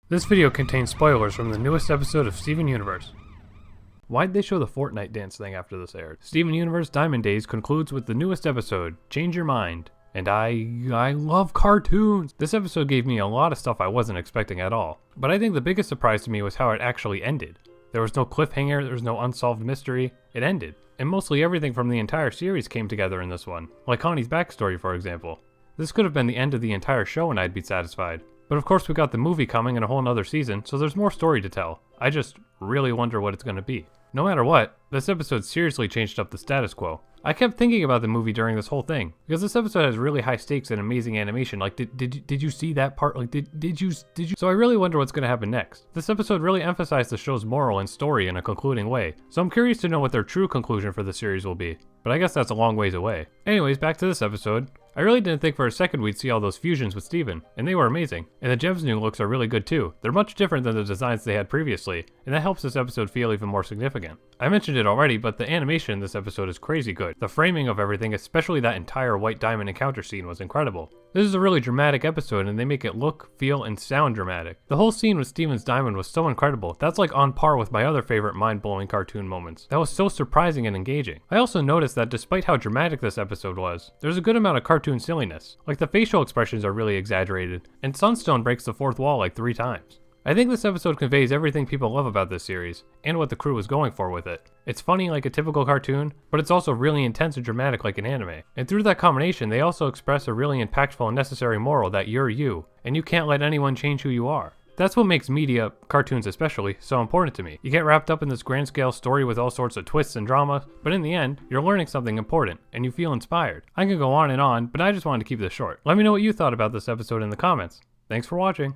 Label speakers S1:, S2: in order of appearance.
S1: This video contains spoilers from the newest episode of Steven Universe. Why'd they show the Fortnite dance thing after this aired? Steven Universe Diamond Days concludes with the newest episode, Change Your Mind. And I love cartoons! This episode gave me a lot of stuff I wasn't expecting at all. But I think the biggest surprise to me was how it actually ended. There was no cliffhanger, there was no unsolved mystery, it ended. And mostly everything from the entire series came together in this one. Like Connie's backstory, for example. This could have been the end of the entire show and I'd be satisfied. But of course we got the movie coming in a whole nother season, so there's more story to tell. I just really wonder what it's gonna be. No matter what, this episode seriously changed up the status quo. I kept thinking about the movie during this whole thing, because this episode has really high stakes and amazing animation. Like, did you see that part? Like, did you? So I really wonder what's gonna happen next. This episode really emphasized the show's moral and story in a concluding way, so I'm curious to know what their true conclusion for the series will be. But I guess that's a long ways away. Anyways, back to this episode. I really didn't think for a second we'd see all those fusions with Steven, and they were amazing. And the Jev's new looks are really good too. They're much different than the designs they had previously, and that helps this episode feel even more significant. I mentioned it already, but the animation in this episode is crazy good. The framing of everything, especially that entire white diamond encounter scene, was incredible. This is a really dramatic episode, and they make it look, feel, and sound dramatic. The whole scene with Steven's diamond was so incredible. That's like on par with my other favorite mind-blowing cartoon moments. That was so surprising and engaging. I also noticed that despite how dramatic this episode was, there's a good amount of cartoon silliness. Like the facial expressions are really exaggerated, and Sunstone breaks the fourth wall like 3 times. I think this episode conveys everything people love about this series, and what the crew was going for with it. It's funny like a typical cartoon, but it's also really intense and dramatic like an anime. And through that combination, they also express a really impactful and necessary moral that you're you, and you can't let anyone change who you are. That's what makes media, cartoons especially, so important to me. You get wrapped up in this grand scale story with all sorts of twists and drama, but in the end, you're learning something important, and you feel inspired. I could go on, but I just wanted to keep this short. Let me know what you thought about this episode in the comments. Thanks for watching.